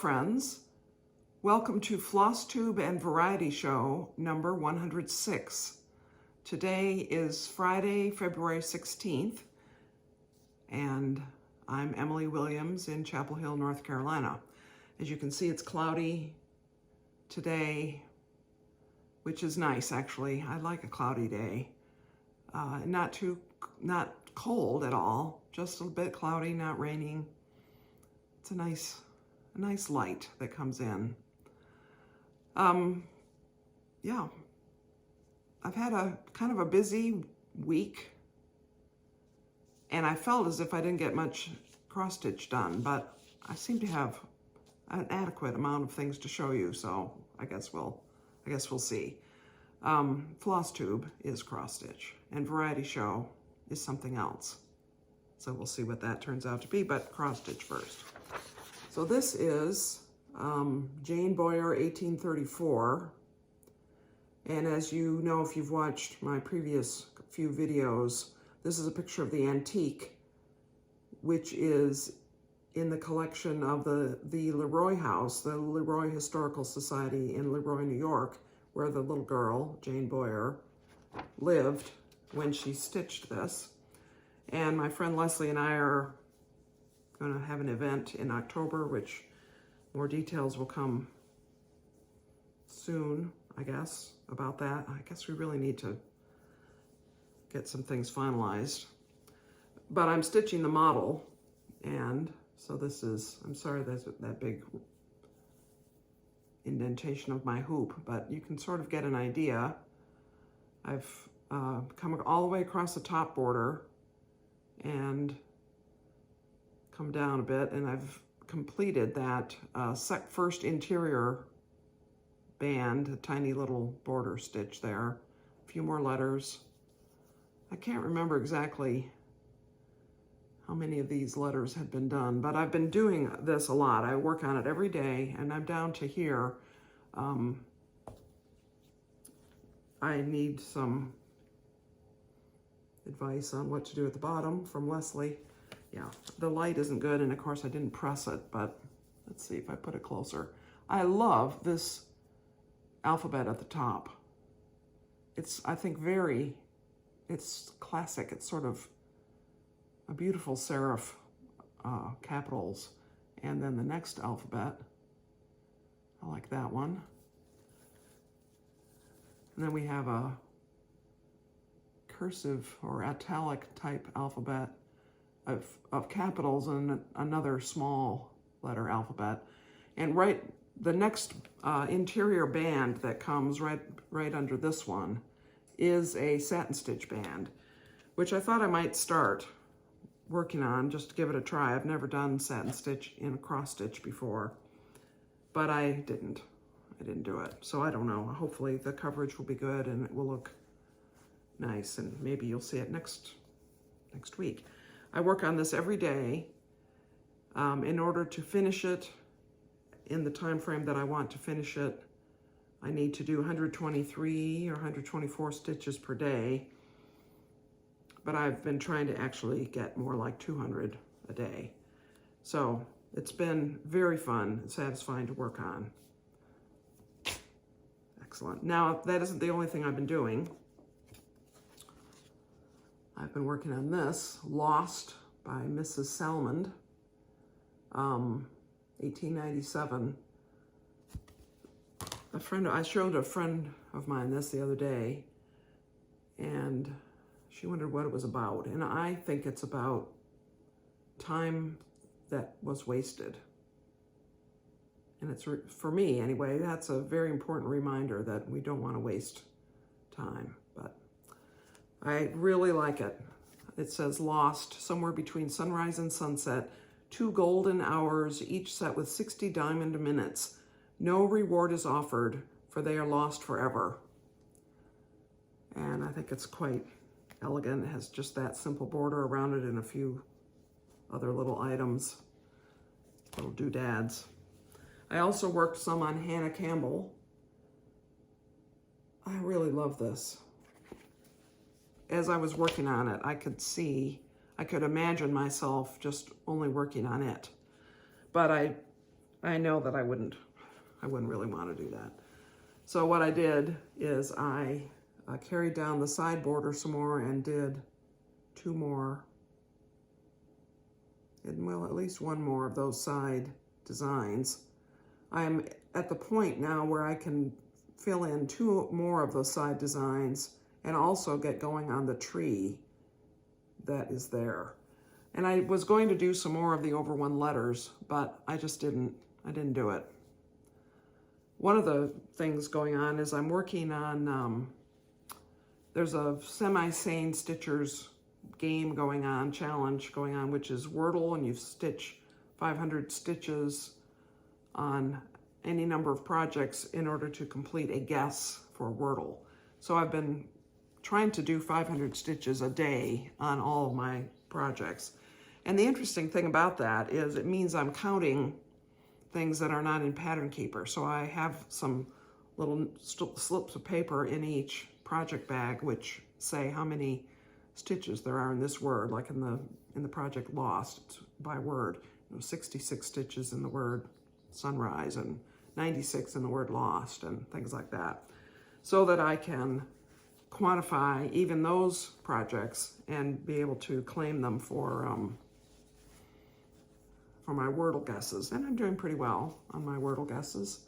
friends. Welcome to Flosstube and Variety Show number 106. Today is Friday, February 16th, and I'm Emily Williams in Chapel Hill, North Carolina. As you can see, it's cloudy today, which is nice, actually. I like a cloudy day. Not cold at all, just a bit cloudy, not raining. It's a nice light that comes in. Yeah, I've had a kind of a busy week, and I felt as if I didn't get much cross stitch done, but I seem to have an adequate amount of things to show you, so I guess we'll see. Flosstube is cross stitch, and Variety Show is something else. So we'll see what that turns out to be, but cross stitch first. So this is Jane Boyer 1834. And as you know, if you've watched my previous few videos, this is a picture of the antique, which is in the collection of the LeRoy House, the LeRoy Historical Society in LeRoy, New York, where the little girl, Jane Boyer, lived when she stitched this. And my friend Leslie and I are going to have an event in October, which more details will come soon, I guess, about that. I guess we really need to get some things finalized. But I'm stitching the model, and so this is, I'm sorry there's that big indentation of my hoop, but you can sort of get an idea. I've come all the way across the top border and come down a bit, and I've completed that first interior band, a tiny little border stitch there, a few more letters. I can't remember exactly how many of these letters had been done, but I've been doing this a lot. I work on it every day, and I'm down to here. I need some advice on what to do at the bottom from Leslie. Yeah, the light isn't good, and of course I didn't press it, but let's see if I put it closer. I love this alphabet at the top. It's, I think, it's classic. It's sort of a beautiful serif capitals. And then the next alphabet, I like that one. And then we have a cursive or italic type alphabet of capitals and another small letter alphabet. And the next interior band that comes right under this one is a satin stitch band, which I thought I might start working on just to give it a try. I've never done satin stitch in a cross stitch before, but I didn't do it. So I don't know. Hopefully the coverage will be good and it will look nice, and maybe you'll see it next week. I work on this every day in order to finish it in the time frame that I want to finish it. I need to do 123 or 124 stitches per day, but I've been trying to actually get more like 200 a day. So it's been very fun and satisfying to work on. Excellent. Now, that isn't the only thing I've been doing. I've been working on this, Lost by Mrs. Salmond, 1897. I showed a friend of mine this the other day, and she wondered what it was about. And I think it's about time that was wasted. And it's, for me anyway, that's a very important reminder that we don't want to waste time. But I really like it. It says lost somewhere between sunrise and sunset, 2 golden hours, each set with 60 diamond minutes. No reward is offered, for they are lost forever. And I think it's quite elegant. It has just that simple border around it and a few other little items, little doodads. I also worked some on Hannah Campbell. I really love this. As I was working on it, I could imagine myself just only working on it. But I I know that I wouldn't really want to do that. So what I did is I carried down the side border some more and did 2 more, and well, at least 1 more of those side designs. I'm at the point now where I can fill in 2 more of those side designs and also get going on the tree that is there. And I was going to do some more of the over 1 letters, but I just didn't do it. One of the things going on is I'm working on, there's a semi-sane stitchers game going on, challenge going on, which is Wordle, and you stitch 500 stitches on any number of projects in order to complete a guess for Wordle. So I've been trying to do 500 stitches a day on all of my projects. And the interesting thing about that is it means I'm counting things that are not in Pattern Keeper. So I have some little slips of paper in each project bag which say how many stitches there are in this word, like in the project Lost, it's by word. 66 stitches in the word sunrise and 96 in the word lost and things like that, so that I can quantify even those projects and be able to claim them for my Wordle guesses. And I'm doing pretty well on my Wordle guesses.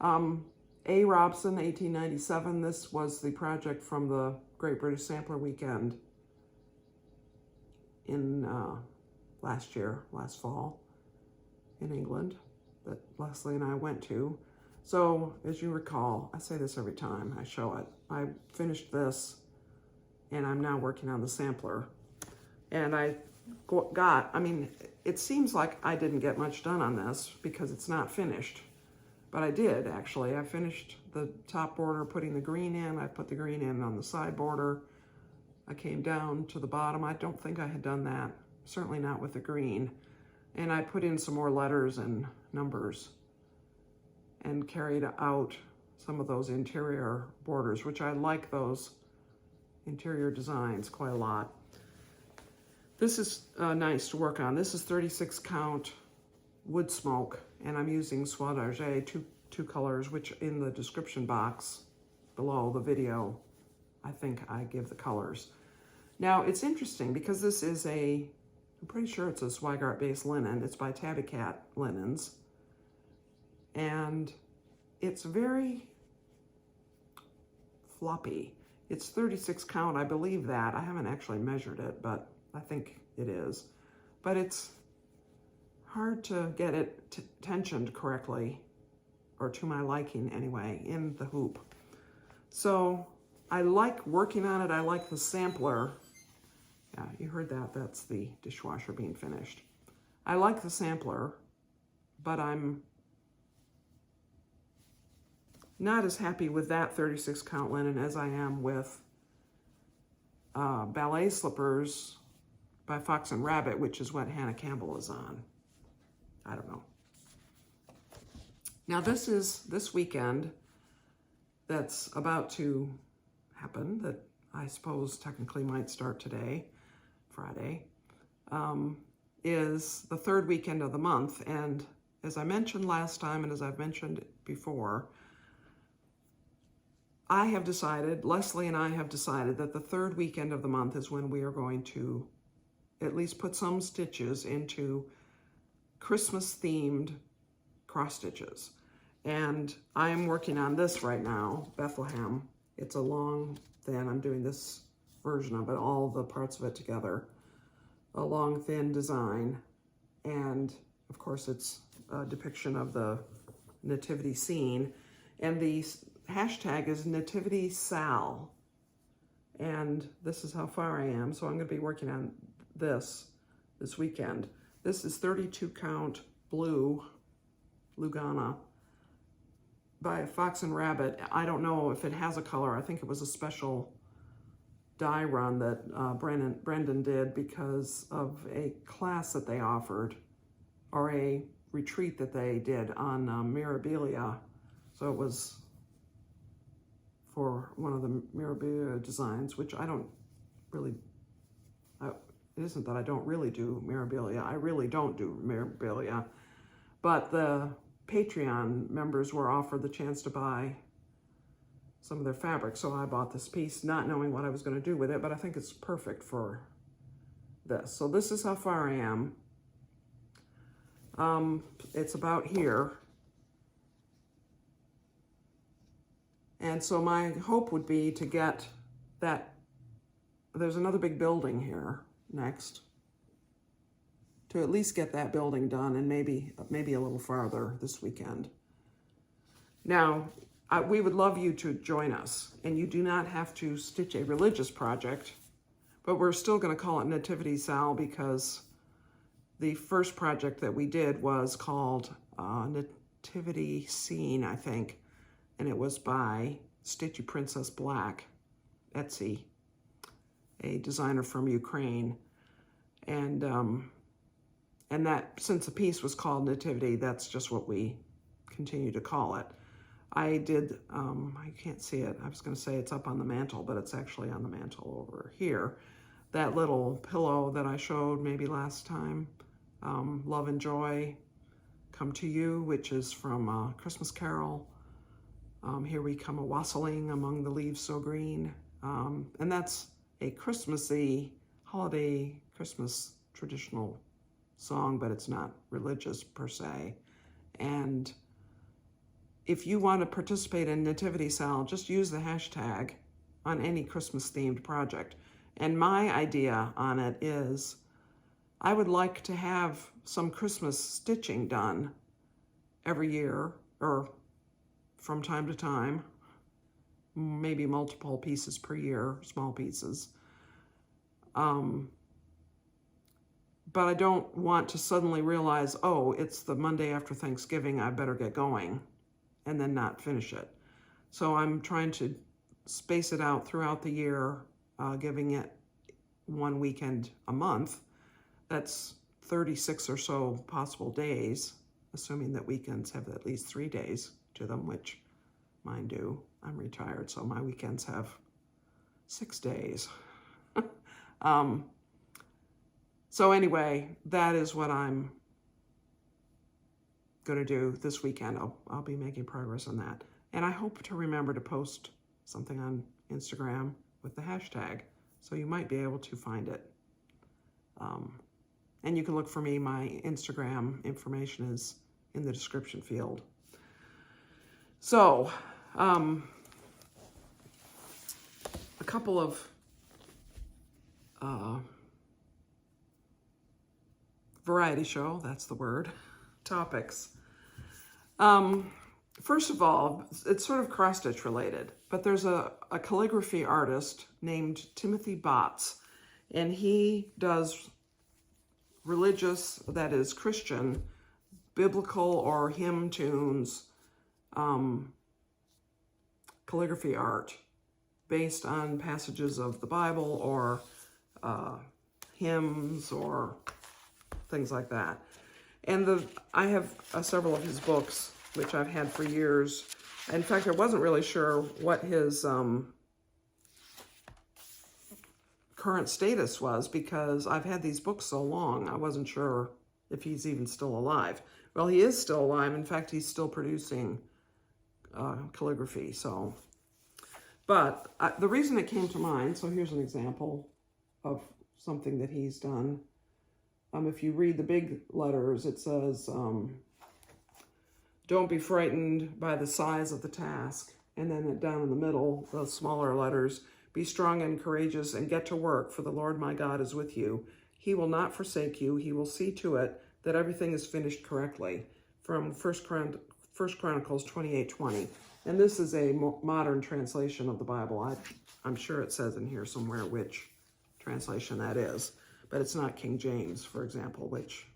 A. Robson, 1897. This was the project from the Great British Sampler Weekend in last fall in England that Leslie and I went to. So as you recall, I say this every time I show it, I finished this and I'm now working on the sampler. And I mean, it seems like I didn't get much done on this because it's not finished, but I did actually. I finished the top border, putting the green in. I put the green in on the side border. I came down to the bottom. I don't think I had done that, certainly not with the green. And I put in some more letters and numbers and carried out some of those interior borders, which I like those interior designs quite a lot. This is nice to work on. This is 36 count Woodsmoke, and I'm using Soie d'Argent, two colors, which in the description box below the video, I think I give the colors. Now it's interesting because this is I'm pretty sure it's a Swigart based linen. It's by Tabby Cat Linens. And it's very floppy. It's 36 count, I believe that. I haven't actually measured it, but I think it is. But it's hard to get it tensioned correctly, or to my liking anyway, in the hoop. So I like working on it. I like the sampler. Yeah, you heard that. That's the dishwasher being finished. I like the sampler, but I'm not as happy with that 36 count linen as I am with Ballet Slippers by Fox and Rabbit, which is what Hannah Campbell is on. I don't know. Now this is this weekend that's about to happen, that I suppose technically might start today, Friday, is the 3rd weekend of the month. And as I mentioned last time, and as I've mentioned before, I have decided, Leslie and I have decided, that the 3rd weekend of the month is when we are going to at least put some stitches into Christmas-themed cross stitches. And I'm working on this right now, Bethlehem. It's a long, thin, I'm doing this version of it, all the parts of it together. A long, thin design. And of course it's a depiction of the nativity scene. And the hashtag is Nativity Sal. And this is how far I am. So I'm going to be working on this weekend. This is 32 count blue Lugana by Fox and Rabbit. I don't know if it has a color. I think it was a special dye run that Brendan did because of a class that they offered, or a retreat that they did on Mirabilia. So it was for one of the Mirabilia designs, which I don't really, it isn't that I don't really do Mirabilia. I really don't do Mirabilia. But the Patreon members were offered the chance to buy some of their fabric. So I bought this piece not knowing what I was going to do with it, but I think it's perfect for this. So this is how far I am. It's about here. And so my hope would be to get that. There's another big building here next, to at least get that building done, and maybe a little farther this weekend. Now, we would love you to join us, and you do not have to stitch a religious project, but we're still going to call it Nativity Sal, because the first project that we did was called Nativity Scene, I think, and it was by Stitchy Princess Black, Etsy, a designer from Ukraine. And that, since the piece was called Nativity, that's just what we continue to call it. I did, I can't see it. I was going to say it's up on the mantle, but it's actually on the mantle over here. That little pillow that I showed maybe last time, Love and Joy Come to You, which is from Christmas Carol. Here we come a wassailing among the leaves so green. And that's a Christmassy, holiday, Christmas traditional song, but it's not religious per se. And if you want to participate in Nativity Sal, just use the hashtag on any Christmas themed project. And my idea on it is I would like to have some Christmas stitching done every year, or from time to time, maybe multiple pieces per year, small pieces. But I don't want to suddenly realize, oh, it's the Monday after Thanksgiving, I better get going, and then not finish it. So I'm trying to space it out throughout the year, giving it one weekend a month. That's 36 or so possible days, assuming that weekends have at least 3 days to them, which mine do. I'm retired, so my weekends have 6 days. So anyway, that is what I'm going to do this weekend. I'll be making progress on that. And I hope to remember to post something on Instagram with the hashtag, so you might be able to find it. And you can look for me. My Instagram information is in the description field. So, a couple of variety show, that's the word, topics. First of all, it's sort of cross-stitch related, but there's a calligraphy artist named Timothy Botts, and he does religious, that is Christian, biblical or hymn tunes, calligraphy art based on passages of the Bible or hymns or things like that. And I have several of his books, which I've had for years. In fact, I wasn't really sure what his current status was, because I've had these books so long, I wasn't sure if he's even still alive. Well, he is still alive. In fact, he's still producing calligraphy. So, but the reason it came to mind, so here's an example of something that he's done. If you read the big letters, it says, don't be frightened by the size of the task. And then down in the middle, the smaller letters, be strong and courageous and get to work, for the Lord my God is with you. He will not forsake you. He will see to it that everything is finished correctly. From 1 Chronicles 28:20. And this is a modern translation of the Bible. I'm sure it says in here somewhere which translation that is. But it's not King James, for example, which,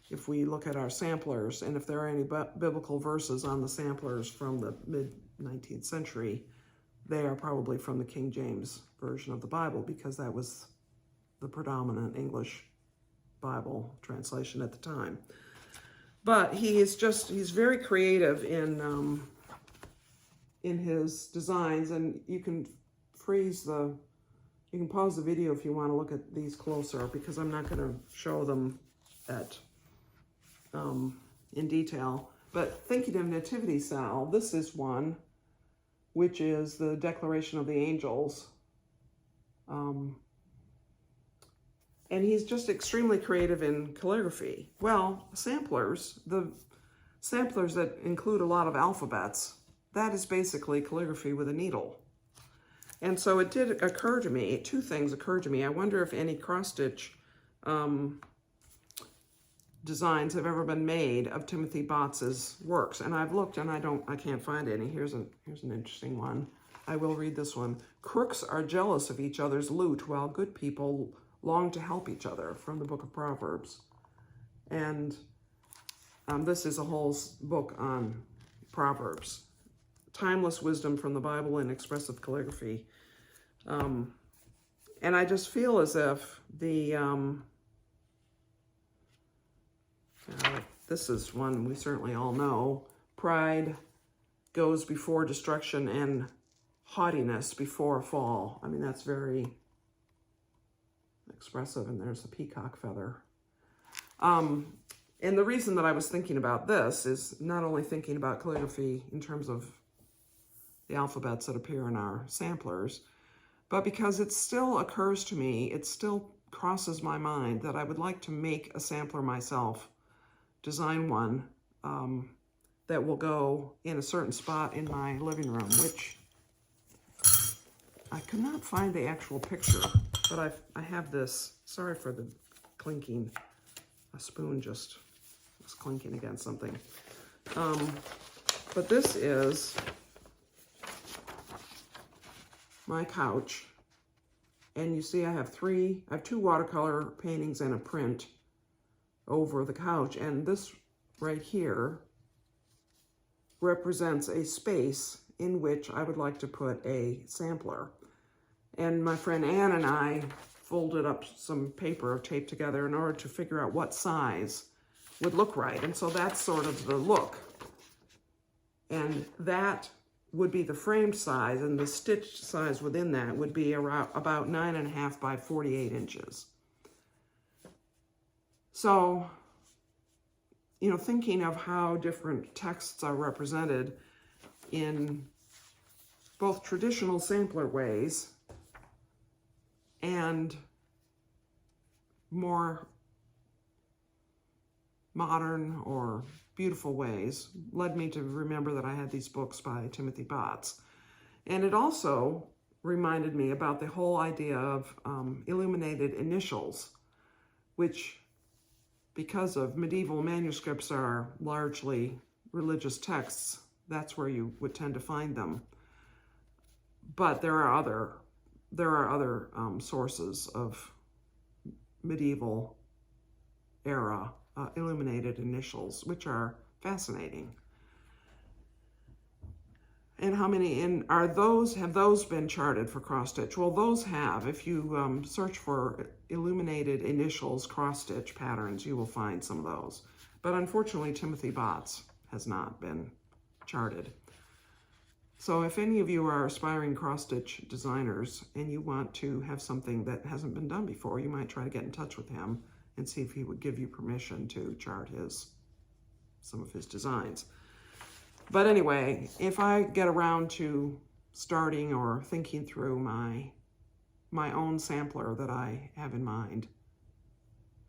if we look at our samplers, and if there are any biblical verses on the samplers from the mid-19th century, they are probably from the King James version of the Bible, because that was the predominant English Bible translation at the time. But he's very creative in his designs, and you can you can pause the video if you want to look at these closer, because I'm not going to show them in detail. But thinking of Nativity Sal, this is one, which is the Declaration of the Angels. And he's just extremely creative in calligraphy. Well, samplers, the samplers that include a lot of alphabets, that is basically calligraphy with a needle. And so it did occur to me, two things occurred to me. I wonder if any cross-stitch designs have ever been made of Timothy Botts's works. And I've looked and I can't find any. Here's an interesting one. I will read this one. Crooks are jealous of each other's loot while good people long to help each other, from the book of Proverbs. And this is a whole book on Proverbs. Timeless wisdom from the Bible in expressive calligraphy. And I just feel as if the, this is one we certainly all know, pride goes before destruction and haughtiness before a fall. I mean, that's very expressive, and there's a peacock feather. And the reason that I was thinking about this is not only thinking about calligraphy in terms of the alphabets that appear in our samplers, but because it still occurs to me, it still crosses my mind that I would like to make a sampler myself, design one that will go in a certain spot in my living room, which I could not find the actual picture, but I have this. Sorry for the clinking. A spoon just was clinking against something. But this is my couch. And you see I have two watercolor paintings and a print over the couch. And this right here represents a space in which I would like to put a sampler. And my friend Anne and I folded up some paper taped together in order to figure out what size would look right. And so that's sort of the look. And that would be the framed size, and the stitched size within that would be around about 9.5 by 48 inches. So, you know, thinking of how different texts are represented in both traditional sampler ways and more modern or beautiful ways led me to remember that I had these books by Timothy Botts. And it also reminded me about the whole idea of illuminated initials, which, because of medieval manuscripts are largely religious texts, that's where you would tend to find them. But there are other sources of medieval era illuminated initials, which are fascinating. And how many have those been charted for cross stitch? Well, those have. If you search for illuminated initials cross stitch patterns, you will find some of those. But unfortunately, Timothy Botts has not been charted. So if any of you are aspiring cross stitch designers and you want to have something that hasn't been done before, you might try to get in touch with him and see if he would give you permission to chart some of his designs. But anyway, if I get around to starting or thinking through my own sampler that I have in mind,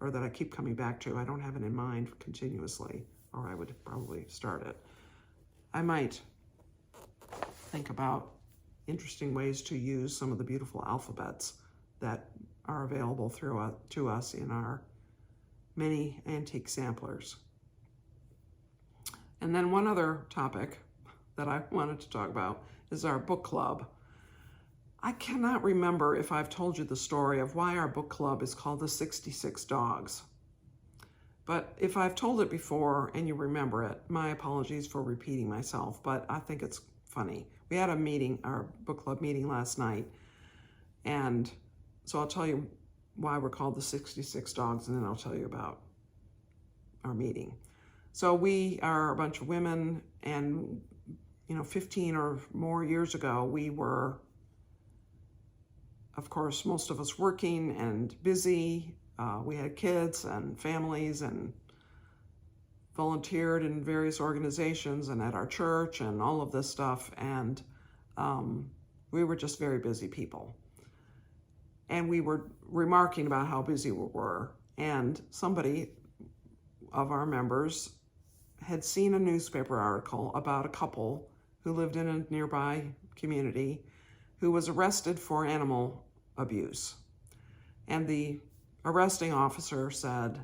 or that I keep coming back to, I don't have it in mind continuously, or I would probably start it, I might think about interesting ways to use some of the beautiful alphabets that are available to us in our many antique samplers. And then one other topic that I wanted to talk about is our book club. I cannot remember if I've told you the story of why our book club is called the 66 Dogs. But if I've told it before and you remember it, my apologies for repeating myself, but I think it's funny. We had a meeting, our book club meeting last night, and so I'll tell you why we're called the 66 Dogs, and then I'll tell you about our meeting. So we are a bunch of women, and 15 or more years ago, we were, of course, most of us working and busy. We had kids and families and volunteered in various organizations and at our church and all of this stuff, and we were just very busy people. And we were remarking about how busy we were, and somebody of our members had seen a newspaper article about a couple who lived in a nearby community who was arrested for animal abuse. And the arresting officer said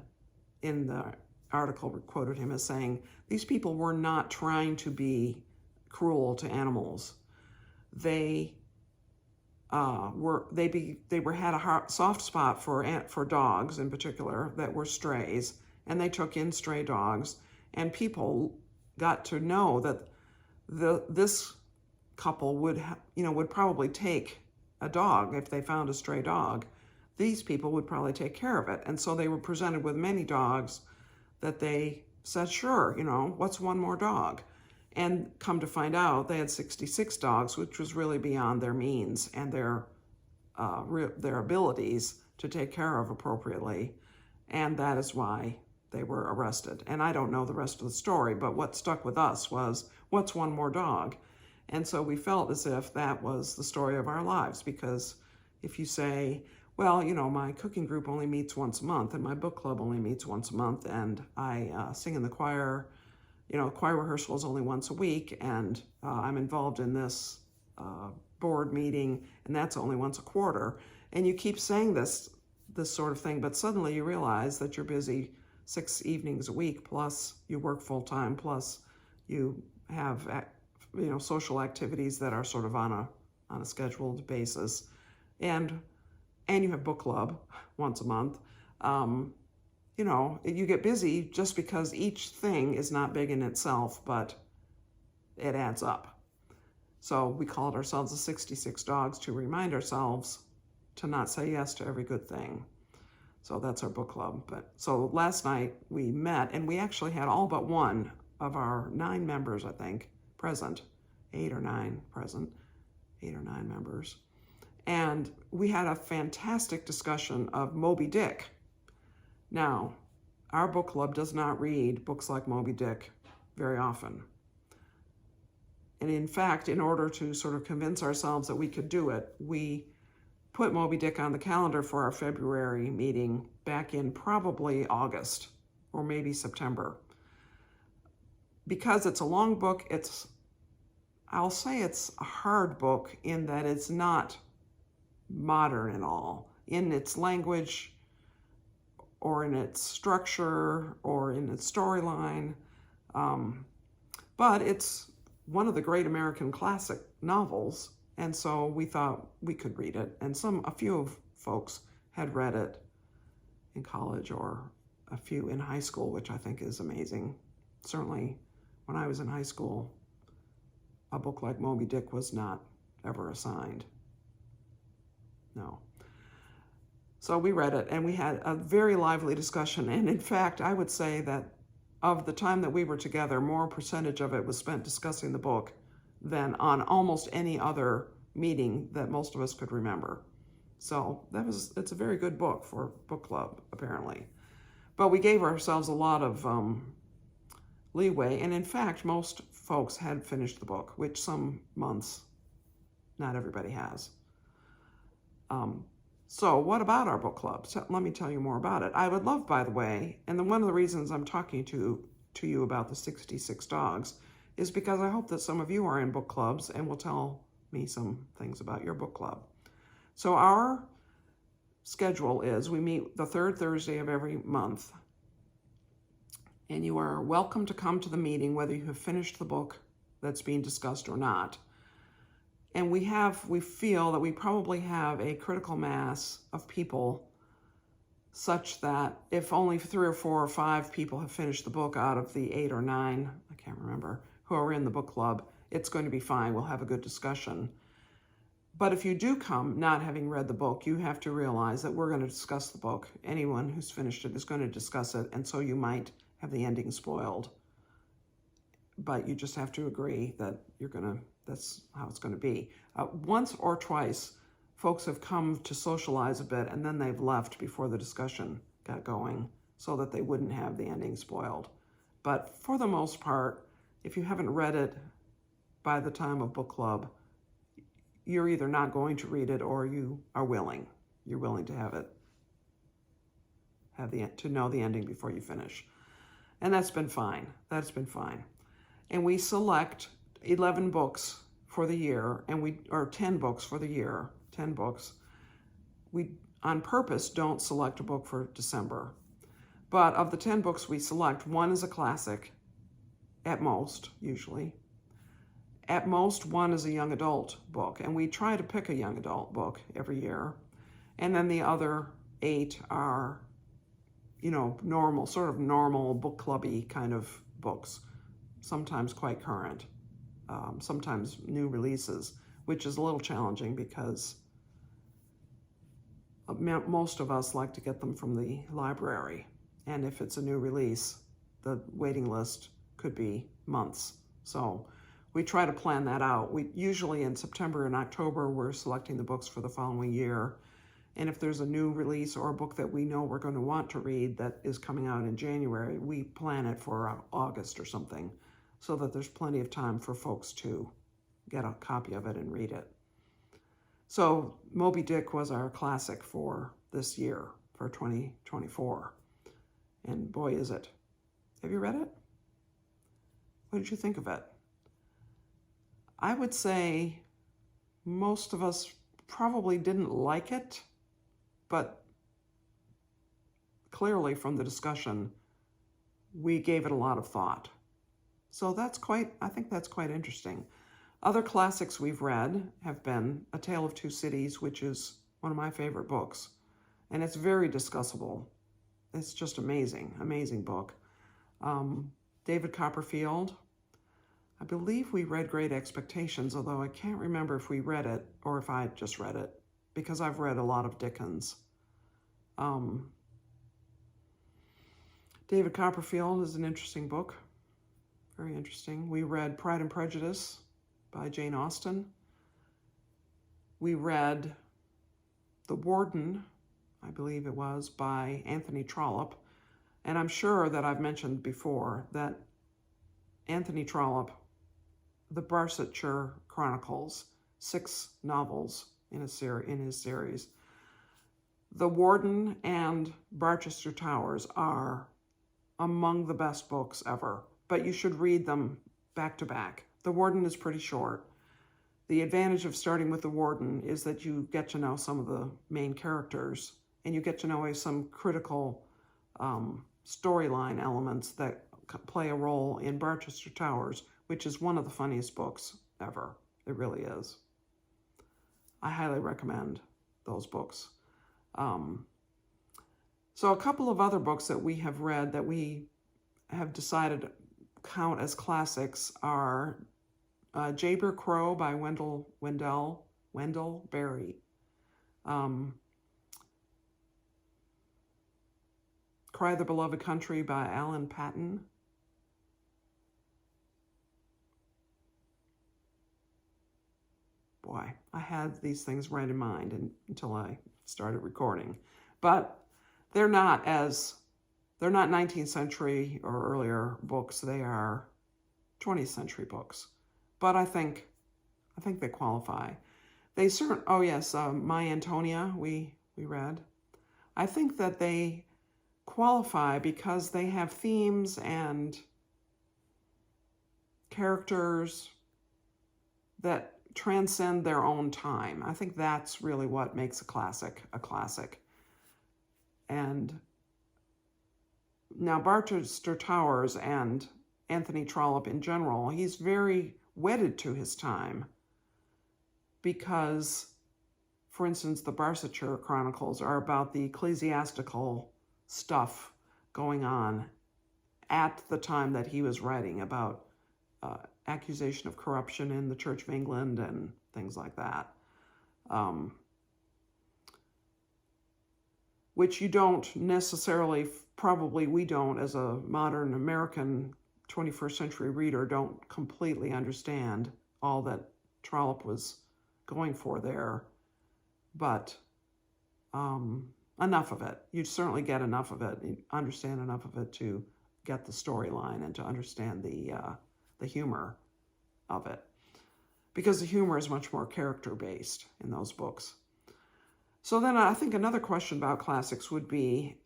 in the article, quoted him as saying, these people were not trying to be cruel to animals. They had a soft spot for dogs in particular that were strays, and they took in stray dogs, and people got to know that this couple would probably take a dog if they found a stray dog. These people would probably take care of it, and so they were presented with many dogs that they said, sure, what's one more dog? And come to find out, they had 66 dogs, which was really beyond their means and their abilities to take care of appropriately. And that is why they were arrested. And I don't know the rest of the story, but what stuck with us was, what's one more dog? And so we felt as if that was the story of our lives, because if you say, well, my cooking group only meets once a month, and my book club only meets once a month, and I sing in the choir, choir rehearsal is only once a week, and I'm involved in this board meeting, and that's only once a quarter. And you keep saying this sort of thing, but suddenly you realize that you're busy 6 evenings a week, plus you work full time, plus you have social activities that are sort of on a scheduled basis, and you have book club once a month. You get busy just because each thing is not big in itself, but it adds up. So we called ourselves the 66 Dogs to remind ourselves to not say yes to every good thing. So that's our book club. So last night we met, and we actually had all but one of our 9 members, I think, present, 8 or 9 members. And we had a fantastic discussion of Moby Dick. Now, our book club does not read books like Moby Dick very often. And in fact, in order to sort of convince ourselves that we could do it, we put Moby Dick on the calendar for our February meeting back in probably August or maybe September. Because it's a long book, I'll say it's a hard book in that it's not modern at all in its language or in its structure or in its storyline, but it's one of the great American classic novels, and so we thought we could read it. And a few of folks had read it in college or a few in high school, which I think is amazing. Certainly when I was in high school, a book like Moby Dick was not ever assigned. No. So we read it, and we had a very lively discussion. And in fact, I would say that of the time that we were together, more percentage of it was spent discussing the book than on almost any other meeting that most of us could remember. So it's a very good book for book club, apparently. But we gave ourselves a lot of leeway. And in fact, most folks had finished the book, which some months, not everybody has. So what about our book club? So let me tell you more about it. I would love, by the way, and then one of the reasons I'm talking to you about the 66 Dogs is because I hope that some of you are in book clubs and will tell me some things about your book club. So our schedule is we meet the 3rd Thursday of every month, and you are welcome to come to the meeting whether you have finished the book that's being discussed or not. And we feel that we probably have a critical mass of people such that if only 3 or 4 or 5 people have finished the book out of the 8 or 9, I can't remember, who are in the book club, it's going to be fine. We'll have a good discussion. But if you do come not having read the book, you have to realize that we're going to discuss the book. Anyone who's finished it is going to discuss it, and so you might have the ending spoiled. But you just have to agree that that's how it's going to be. Once or twice, folks have come to socialize a bit, and then they've left before the discussion got going so that they wouldn't have the ending spoiled. But for the most part, if you haven't read it by the time of book club, you're either not going to read it or you are willing. You're willing to have to know the ending before you finish. And that's been fine. That's been fine. And we select 11 books for the year, or 10 books for the year, 10 books. We, on purpose, don't select a book for December. But of the 10 books we select, one is a classic, at most, usually. At most, one is a young adult book, and we try to pick a young adult book every year. And then the other 8 are, normal, sort of normal book clubby kind of books, sometimes quite current, sometimes new releases, which is a little challenging because most of us like to get them from the library. And if it's a new release, the waiting list could be months. So we try to plan that out. We usually in September and October, we're selecting the books for the following year. And if there's a new release or a book that we know we're going to want to read that is coming out in January, we plan it for August or something so that there's plenty of time for folks to get a copy of it and read it. So Moby Dick was our classic for this year, for 2024. And boy, is it. Have you read it? What did you think of it? I would say most of us probably didn't like it, but clearly from the discussion, we gave it a lot of thought. So I think that's quite interesting. Other classics we've read have been A Tale of Two Cities, which is one of my favorite books, and it's very discussable. It's just amazing, amazing book. David Copperfield, I believe we read Great Expectations, although I can't remember if we read it or if I just read it, because I've read a lot of Dickens. David Copperfield is an interesting book, very interesting. We read Pride and Prejudice by Jane Austen. We read The Warden, I believe it was, by Anthony Trollope. And I'm sure that I've mentioned before that Anthony Trollope, the Barsetshire Chronicles, 6 novels in his series. The Warden and Barchester Towers are among the best books ever, but you should read them back to back. The Warden is pretty short. The advantage of starting with The Warden is that you get to know some of the main characters, and you get to know some critical storyline elements that play a role in Barchester Towers, which is one of the funniest books ever. It really is. I highly recommend those books. So a couple of other books that we have read that we have decided count as classics are Jayber Crow by Wendell Berry. Cry the Beloved Country by Alan Paton. Boy, I had these things right in mind until I started recording. But they're not 19th century or earlier books. They are 20th century books. But I think they qualify. Oh yes, My Antonia we read. I think that they qualify because they have themes and characters that transcend their own time. I think that's really what makes a classic a classic. And now Barchester Towers and Anthony Trollope in general, he's very wedded to his time because, for instance, the Barsetshire Chronicles are about the ecclesiastical stuff going on at the time that he was writing about accusation of corruption in the Church of England and things like that. Which you don't necessarily, probably we don't as a modern American 21st century reader, don't completely understand all that Trollope was going for there. But enough of it. You certainly get enough of it, you understand enough of it to get the storyline and to understand the humor of it. Because the humor is much more character-based in those books. So then I think another question about classics would be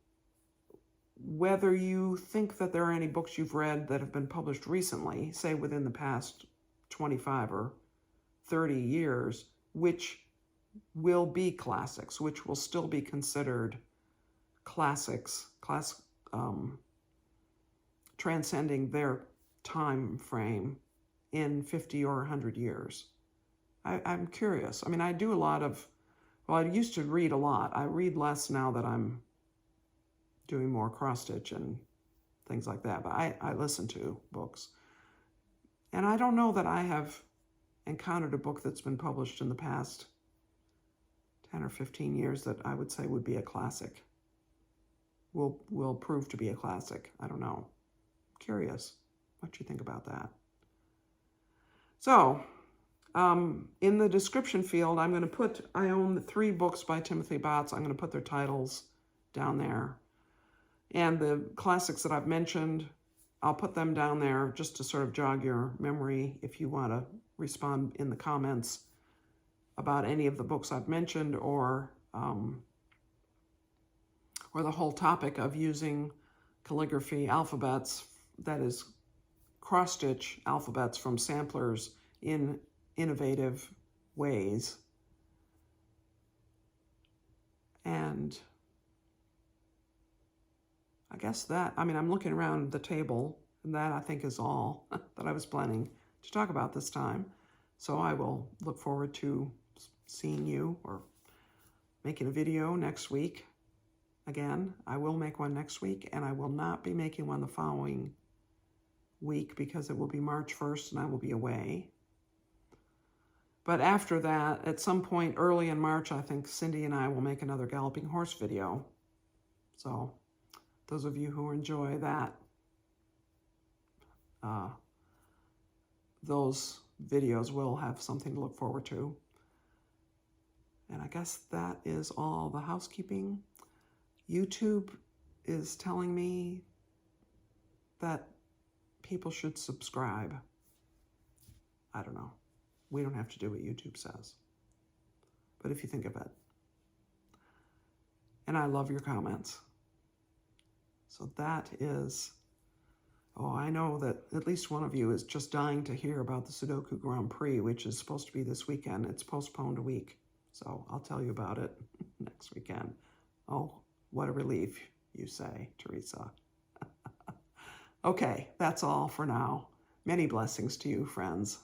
whether you think that there are any books you've read that have been published recently, say within the past 25 or 30 years, which will be classics, which will still be considered classics, transcending their time frame in 50 or 100 years. I'm curious. I mean, I do a lot of, well, I used to read a lot. I read less now that I'm doing more cross-stitch and things like that, but I listen to books. And I don't know that I have encountered a book that's been published in the past 10 or 15 years that I would say would be a classic. Will prove to be a classic. I don't know. Curious what you think about that. So, in the description field, I'm going to put, I own the 3 books by Timothy Botts. I'm going to put their titles down there. And the classics that I've mentioned, I'll put them down there just to sort of jog your memory if you want to respond in the comments about any of the books I've mentioned, or the whole topic of using calligraphy alphabets, that is cross-stitch alphabets from samplers in innovative ways. And I guess that, I mean, I'm looking around the table, and that I think is all that I was planning to talk about this time. So I will look forward to seeing you or making a video next week. Again, I will make one next week, and I will not be making one the following week because it will be March 1st and I will be away. But after that, at some point early in March, I think Cindy and I will make another galloping horse video. So those of you who enjoy that, those videos will have something to look forward to. And I guess that is all the housekeeping. YouTube is telling me that people should subscribe. I don't know. We don't have to do what YouTube says. But if you think of it. And I love your comments. So that is, oh, I know that at least one of you is just dying to hear about the Sudoku Grand Prix, which is supposed to be this weekend. It's postponed a week. So I'll tell you about it next weekend. Oh, what a relief, you say, Teresa. Okay, that's all for now. Many blessings to you, friends.